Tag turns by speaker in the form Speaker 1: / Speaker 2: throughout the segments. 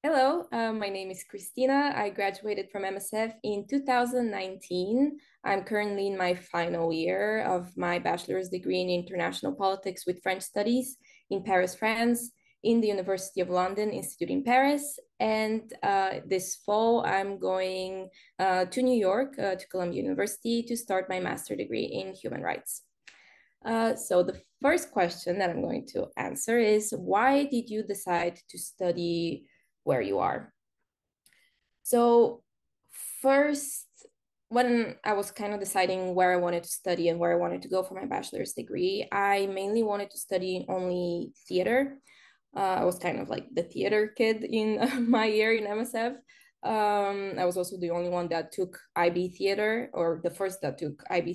Speaker 1: Hello, my name is Kristina. I graduated from MSF in 2019. I'm currently in my final year of my bachelor's degree in international politics with French studies in Paris, France, in the University of London Institute in Paris. And this fall, I'm going to New York, to Columbia University, to start my master's degree in human rights. So the first question that I'm going to answer is, why did you decide to study where you are? So first, when I was kind of deciding where I wanted to study and where I wanted to go for my bachelor's degree, I mainly wanted to study only theater. I was kind of like the theater kid in my year in MSF. I was also the only one that took IB theater, or the first that took IB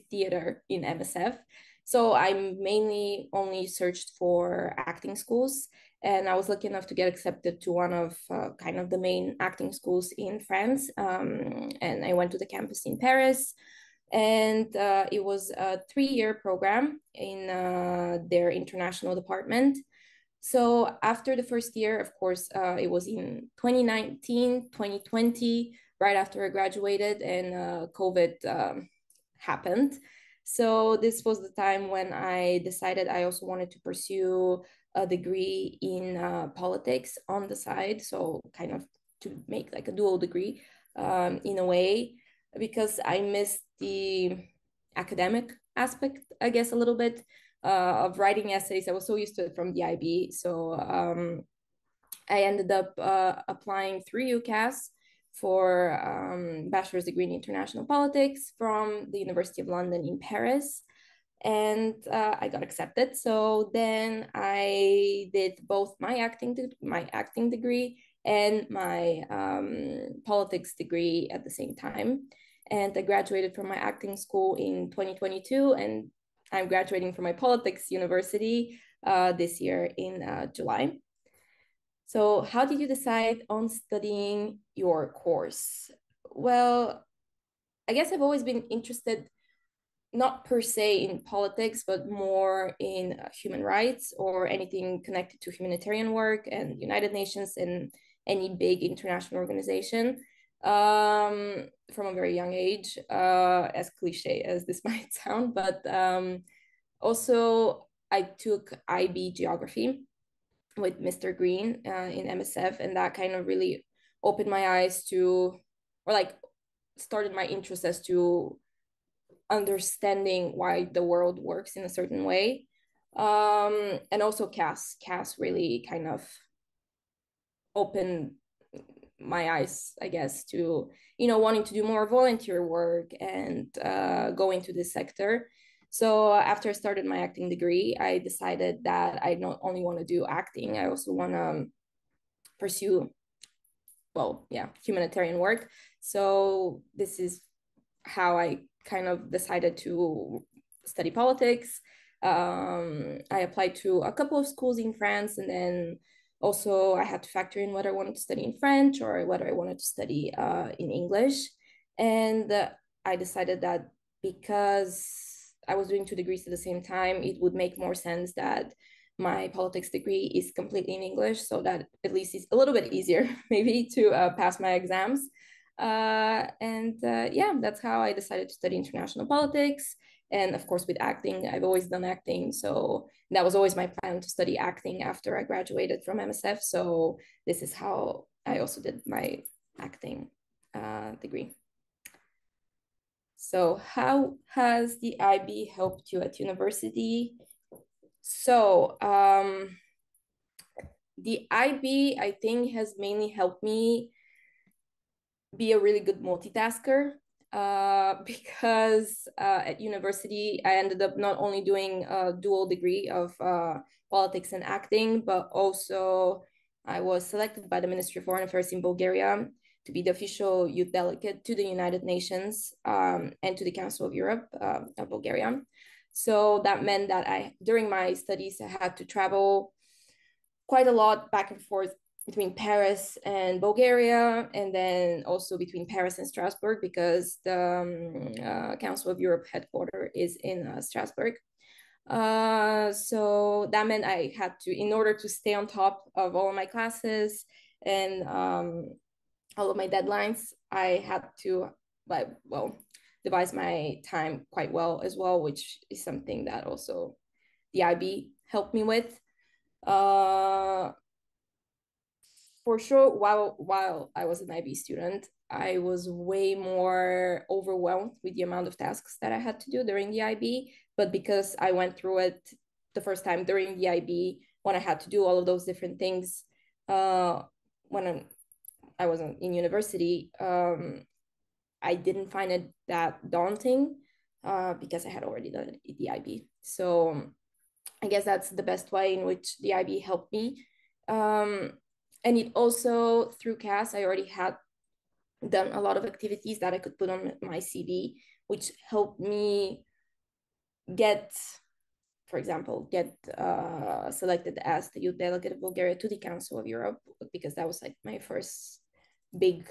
Speaker 1: theater in MSF. So I mainly only searched for acting schools, and I was lucky enough to get accepted to one of kind of the main acting schools in France. And I went to the campus in Paris, and it was a 3-year program in their international department. So after the first year, of course, it was in 2019, 2020, right after I graduated, and COVID happened. So this was the time when I decided I also wanted to pursue a degree in politics on the side. So kind of to make like a dual degree in a way, because I missed the academic aspect, I guess, a little bit of writing essays. I was so used to it from the IB. So I ended up applying through UCAS for bachelor's degree in international politics from the University of London in Paris. And I got accepted. So then I did both my acting degree and my politics degree at the same time. And I graduated from my acting school in 2022, and I'm graduating from my politics university this year in July. So, how did you decide on studying your course? Well, I guess I've always been interested, not per se in politics, but more in human rights or anything connected to humanitarian work and United Nations and any big international organization from a very young age, as cliche as this might sound. But also, I took IB geography with Mr. Green in MSF, and that kind of really opened my eyes to, or like started my interest as to understanding why the world works in a certain way. And also CAS really kind of opened my eyes, I guess, to, wanting to do more volunteer work and go into this sector. So after I started my acting degree, I decided that I not only want to do acting, I also want to pursue, well, yeah, humanitarian work. So this is how I kind of decided to study politics. I applied to a couple of schools in France, and then also I had to factor in whether I wanted to study in French or whether I wanted to study in English. And I decided that because I was doing 2 degrees at the same time, it would make more sense that my politics degree is completely in English, so that at least it's a little bit easier maybe to pass my exams. And yeah, that's how I decided to study international politics. And of course, with acting, I've always done acting. So that was always my plan, to study acting after I graduated from MSF. So this is how I also did my acting degree. So how has the IB helped you at university? So the IB, I think, has mainly helped me be a really good multitasker, because at university I ended up not only doing a dual degree of politics and acting, but also I was selected by the Ministry of Foreign Affairs in Bulgaria to be the official youth delegate to the United Nations and to the Council of Europe of Bulgaria. So that meant that during my studies, I had to travel quite a lot back and forth between Paris and Bulgaria, and then also between Paris and Strasbourg, because the Council of Europe headquarters is in Strasbourg. So that meant I had to, in order to stay on top of all of my classes and all of my deadlines, I had to, like, well, devise my time quite well as well, which is something that also the IB helped me with. Uh, for sure, while I was an IB student, I was way more overwhelmed with the amount of tasks that I had to do during the IB. But because I went through it the first time during the IB, when I had to do all of those different things, when I was in university, I didn't find it that daunting because I had already done the IB. So I guess that's the best way in which the IB helped me. And it also, through CAS, I already had done a lot of activities that I could put on my CV, which helped me get, for example, get selected as the youth delegate of Bulgaria to the Council of Europe, because that was like my first big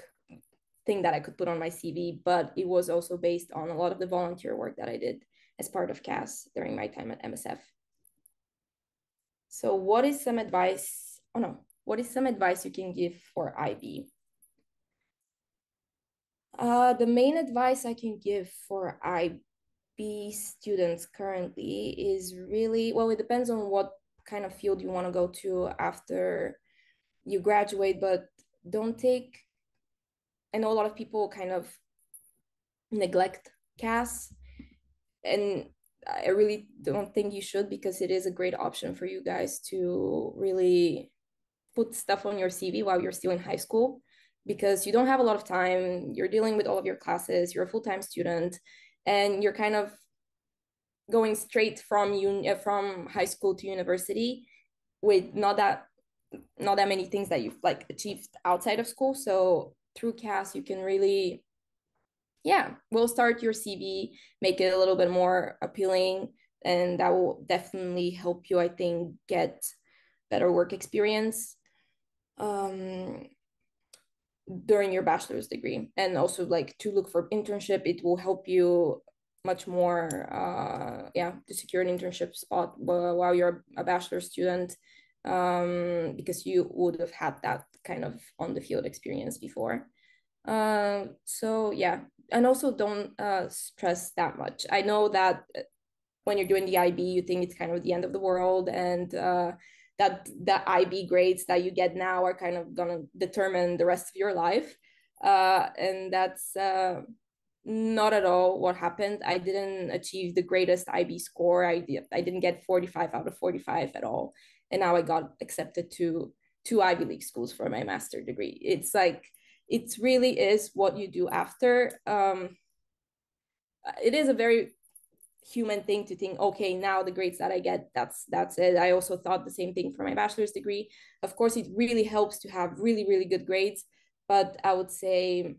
Speaker 1: thing that I could put on my CV. But it was also based on a lot of the volunteer work that I did as part of CAS during my time at MSF. So what is some advice? Oh no, what is some advice you can give for IB? The main advice I can give for IB students currently is really, well, it depends on what kind of field you want to go to after you graduate, but don't take, I know a lot of people kind of neglect CAS, and I really don't think you should, because it is a great option for you guys to really put stuff on your CV while you're still in high school, because you don't have a lot of time. You're dealing with all of your classes, you're a full-time student, and you're kind of going straight from high school to university with not that many things that you've like achieved outside of school. So through CAS, you can really, yeah, we'll start your CV, make it a little bit more appealing, and that will definitely help you, I think, get better work experience during your bachelor's degree. And also, like, to look for internship, it will help you much more, yeah, to secure an internship spot while you're a bachelor's student, because you would have had that kind of on the field experience before. So yeah, and also don't stress that much. I know that when you're doing the IB, you think it's kind of the end of the world, and that the IB grades that you get now are kind of gonna determine the rest of your life. And that's not at all what happened. I didn't achieve the greatest IB score. I didn't get 45 out of 45 at all. And now I got accepted to two Ivy League schools for my master's degree. It's like, it really is what you do after. It is a very human thing to think, okay, now the grades that I get, that's it. I also thought the same thing for my bachelor's degree. Of course, it really helps to have really, really good grades, but I would say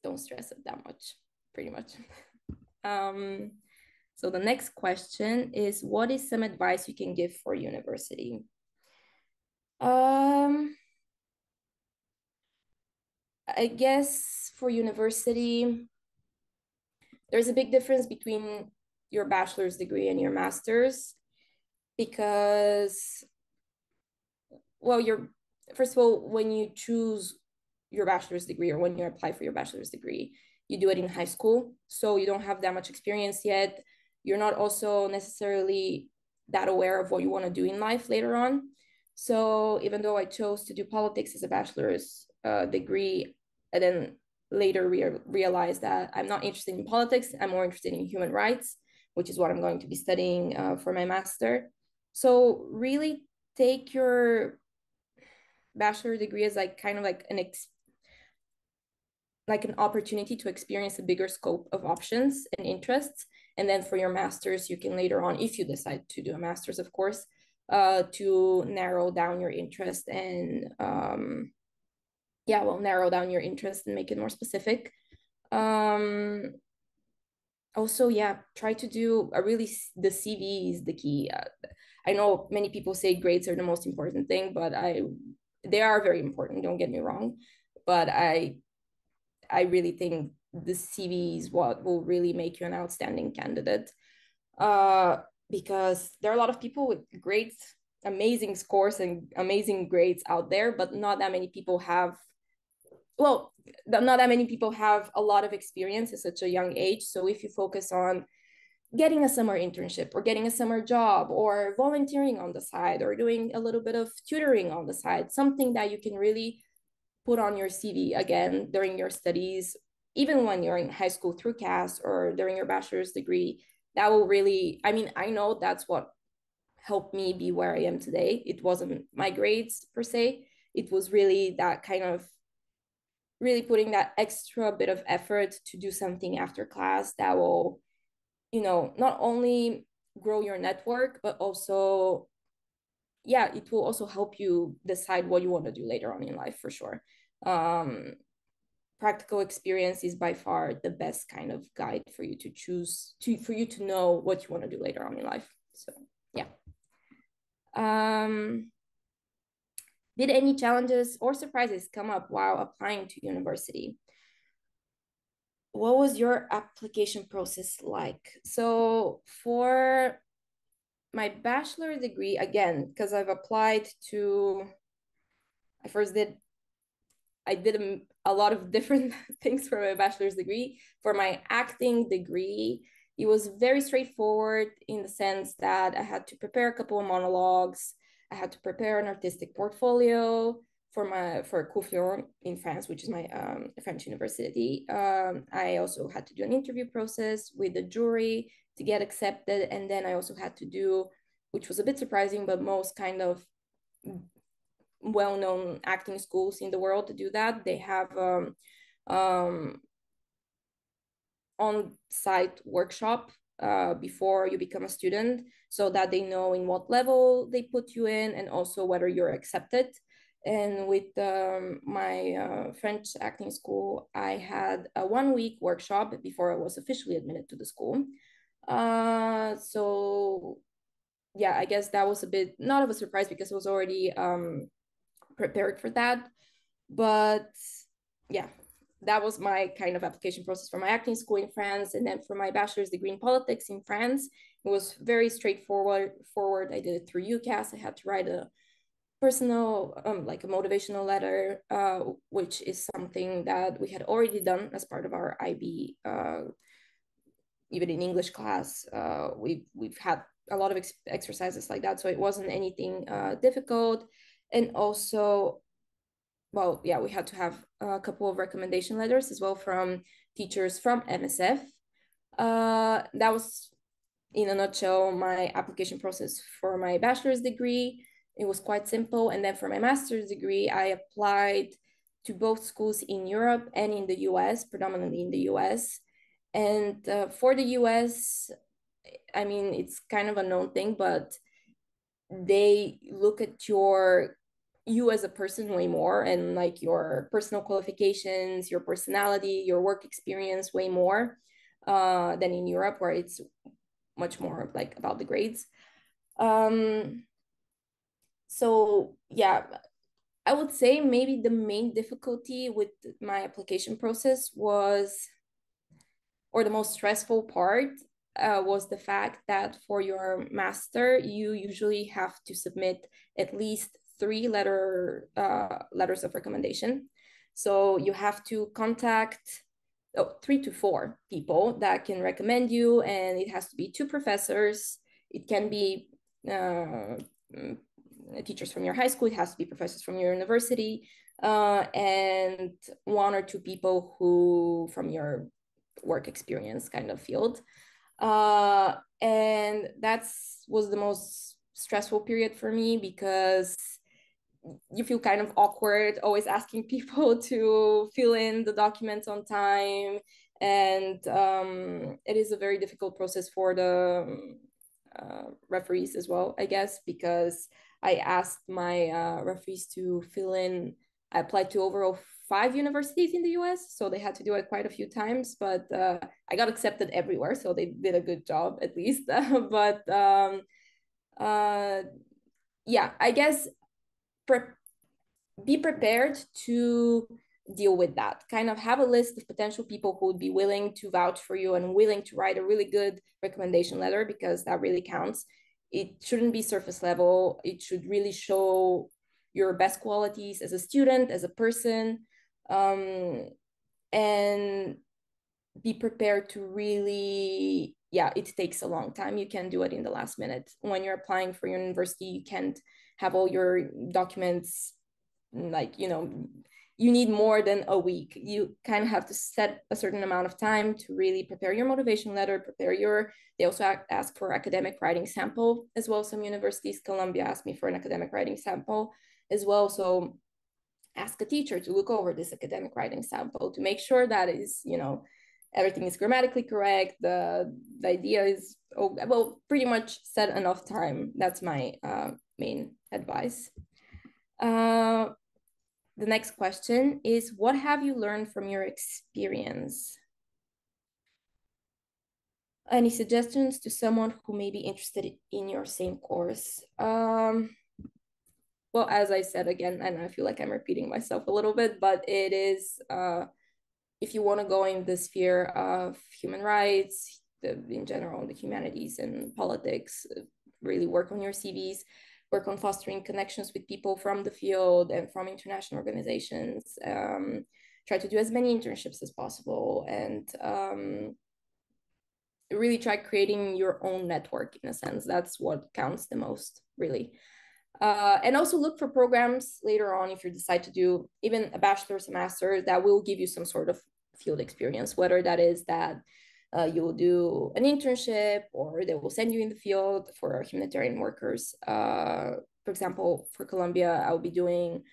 Speaker 1: don't stress it that much, pretty much. um, so the next question is, what is some advice you can give for university? I guess for university, there's a big difference between your bachelor's degree and your master's, because, well, you're, first of all, when you choose your bachelor's degree, or when you apply for your bachelor's degree, you do it in high school, so you don't have that much experience yet. You're not also necessarily that aware of what you want to do in life later on. So even though I chose to do politics as a bachelor's degree, and then later realized that I'm not interested in politics, I'm more interested in human rights, which is what I'm going to be studying for my master. So really take your bachelor degree as like kind of like like an opportunity to experience a bigger scope of options and interests. And then for your masters, you can later on, if you decide to do a master's, of course, to narrow down your interest and yeah, well, narrow down your interest and make it more specific. Also, yeah, try to do a really, the CV is the key. I know many people say grades are the most important thing, but they are very important, don't get me wrong, but I really think the CV is what will really make you an outstanding candidate, because there are a lot of people with grades amazing scores and amazing grades out there, but not that many people have, well, not that many people have a lot of experience at such a young age. So if you focus on getting a summer internship or getting a summer job or volunteering on the side or doing a little bit of tutoring on the side, something that you can really put on your CV again during your studies, even when you're in high school through CAS or during your bachelor's degree, that will really, I mean, I know that's what helped me be where I am today. It wasn't my grades per se. It was really that kind of really putting that extra bit of effort to do something after class that will, you know, not only grow your network, but also, yeah, it will also help you decide what you want to do later on in life for sure. Um, Practical experience is by far the best kind of guide for you to choose to for you to know what you want to do later on in life. So yeah. Um, did any challenges or surprises come up while applying to university? What was your application process like? So for my bachelor degree, again, because I've applied to, I first did I did a lot of different things for my bachelor's degree. For my acting degree, it was very straightforward in the sense that I had to prepare a couple of monologues. I had to prepare an artistic portfolio for Cours Florent in France, which is my French university. I also had to do an interview process with the jury to get accepted, and then I also had to do, which was a bit surprising, but most kind of well-known acting schools in the world to do that. They have um, on-site workshop before you become a student, so that they know in what level they put you in and also whether you're accepted. And with my French acting school, I had a 1 week workshop before I was officially admitted to the school. So yeah, I guess that was a bit not of a surprise because I was already prepared for that. But yeah, that was my kind of application process for my acting school in France. And then for my bachelor's degree in politics in France, it was very straightforward. I did it through UCAS. I had to write a personal, like a motivational letter, which is something that we had already done as part of our IB. Even in English class, we've had a lot of exercises like that, so it wasn't anything difficult. And also, well, yeah, we had to have a couple of recommendation letters as well from teachers from MSF. That was, in a nutshell, my application process for my bachelor's degree. It was quite simple. And then for my master's degree, I applied to both schools in Europe and in the US, predominantly in the US. And for the US, I mean, it's kind of a known thing, but they look at you as a person way more, and like your personal qualifications, your personality, your work experience way more than in Europe, where it's much more like about the grades. So yeah, I would say maybe the main difficulty with my application process was, or the most stressful part, was the fact that for your master, you usually have to submit at least letters of recommendation. So you have to contact 3 to 4 people that can recommend you, and it has to be 2 professors. It can be teachers from your high school. It has to be professors from your university, and 1 or 2 people who from your work experience kind of field. And that's was the most stressful period for me because you feel kind of awkward always asking people to fill in the documents on time. And it is a very difficult process for the referees as well, I guess, because I asked my referees to fill in. I applied to overall 5 universities in the US, so they had to do it quite a few times, but I got accepted everywhere, so they did a good job at least. But yeah, I guess be prepared to deal with that. Kind of have a list of potential people who would be willing to vouch for you and willing to write a really good recommendation letter, because that really counts. it shouldn't be surface level. It should really show your best qualities as a student, as a person, and be prepared to really, yeah, it takes a long time. You can do it in the last minute. When you're applying for your university, you can't have all your documents, like, you need more than a week. You kind of have to set a certain amount of time to really prepare your motivation letter, they also ask for academic writing sample as well. Some universities, Columbia asked me for an academic writing sample as well. So ask a teacher to look over this academic writing sample to make sure that is, everything is grammatically correct. The idea is, well, pretty much set enough time. That's my main advice. The next question is, what have you learned from your experience? Any suggestions to someone who may be interested in your same course? Well, as I said again, and I feel like I'm repeating myself a little bit, but it is, if you want to go in the sphere of human rights, in general, the humanities and politics, really work on your CVs, work on fostering connections with people from the field and from international organizations. Try to do as many internships as possible, and really try creating your own network in a sense. That's what counts the most, really. And also look for programs later on if you decide to do even a bachelor's, a master, that will give you some sort of field experience, whether that is that you will do an internship or they will send you in the field for humanitarian workers. For example, for Colombia, I'll be doing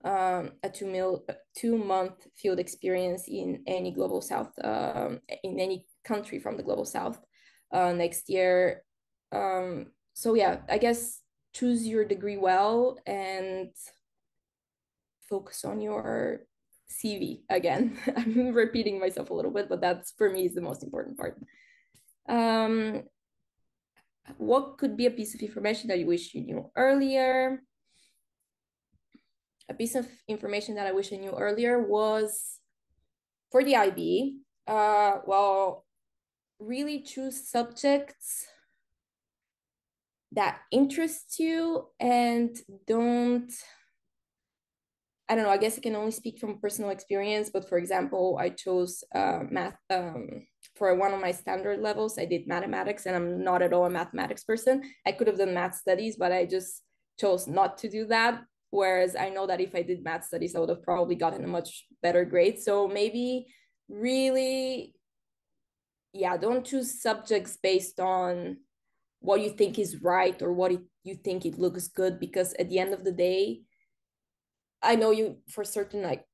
Speaker 1: a 2-month field experience in any global south, in any country from the global south next year. So yeah, I guess choose your degree well and focus on your CV again. I'm repeating myself a little bit, but that's for me is the most important part. What could be a piece of information that you wish you knew earlier? A piece of information that I wish I knew earlier was for the IB. Well, really choose subjects that interest you and don't, I don't know, I guess I can only speak from personal experience, but for example, I chose math for one of my standard levels. I did mathematics, and I'm not at all a mathematics person. I could have done math studies, but I just chose not to do that. Whereas I know that if I did math studies, I would have probably gotten a much better grade. So maybe really, yeah, don't choose subjects based on what you think is right or you think it looks good, because at the end of the day, I know you for certain like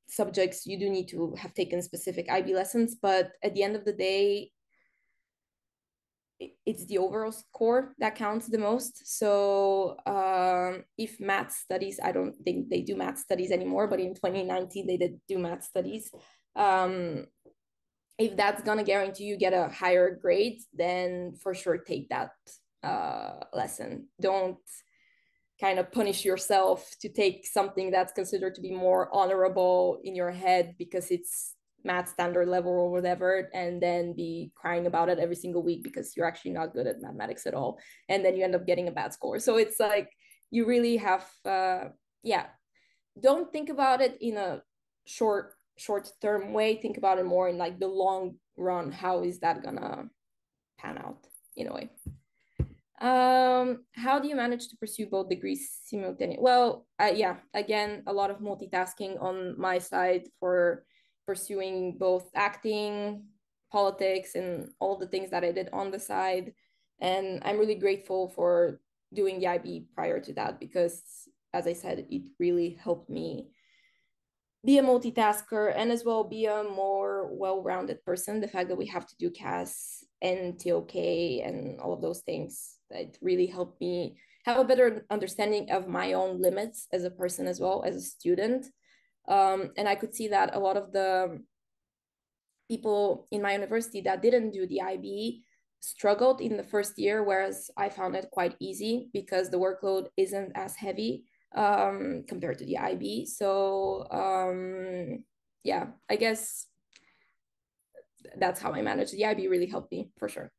Speaker 1: subjects you do need to have taken specific IB lessons, but at the end of the day, it's the overall score that counts the most. So if math studies, I don't think they do math studies anymore, but in 2019 they did do math studies. If that's gonna guarantee you get a higher grade, then for sure take that lesson. Don't kind of punish yourself to take something that's considered to be more honorable in your head because it's math standard level or whatever, and then be crying about it every single week because you're actually not good at mathematics at all, and then you end up getting a bad score. So it's like you really have yeah, don't think about it in a short term way. Think about it more in like the long run. How is that gonna pan out in a way? How do you manage to pursue both degrees simultaneously? Well, yeah, again, a lot of multitasking on my side for pursuing both acting, politics, and all the things that I did on the side. And I'm really grateful for doing the IB prior to that, because, as I said, it really helped me be a multitasker and as well be a more well-rounded person. The fact that we have to do CAS and TOK and all of those things, that really helped me have a better understanding of my own limits as a person as well as a student. And I could see that a lot of the people in my university that didn't do the IB struggled in the first year, whereas I found it quite easy because the workload isn't as heavy compared to the IB. So yeah, I guess that's how I managed. The IB really helped me for sure.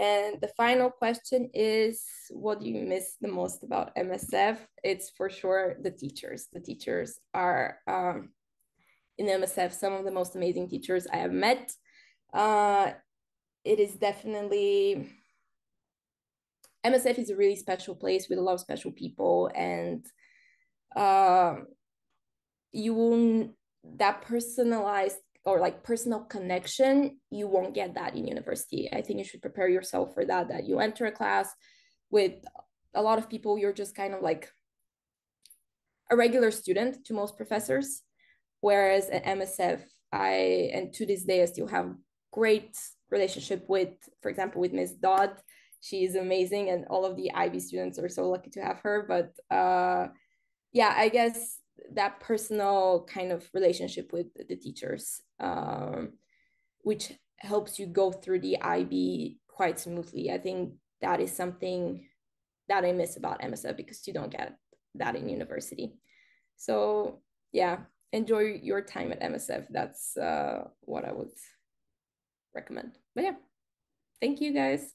Speaker 1: And the final question is, what do you miss the most about MSF? It's for sure the teachers. The teachers are in MSF some of the most amazing teachers I have met. It is definitely, MSF is a really special place with a lot of special people, and you won't, that personalized or like personal connection, you won't get that in university. I think you should prepare yourself for that, that you enter a class with a lot of people, you're just kind of like a regular student to most professors. Whereas at MSF, and to this day, I still have great relationship with, for example, with Miss Dodd. She is amazing, and all of the IB students are so lucky to have her. But yeah, I guess that personal kind of relationship with the teachers, which helps you go through the IB quite smoothly. I think that is something that I miss about MSF because you don't get that in university. So yeah, enjoy your time at MSF. That's what I would recommend. But yeah, thank you guys.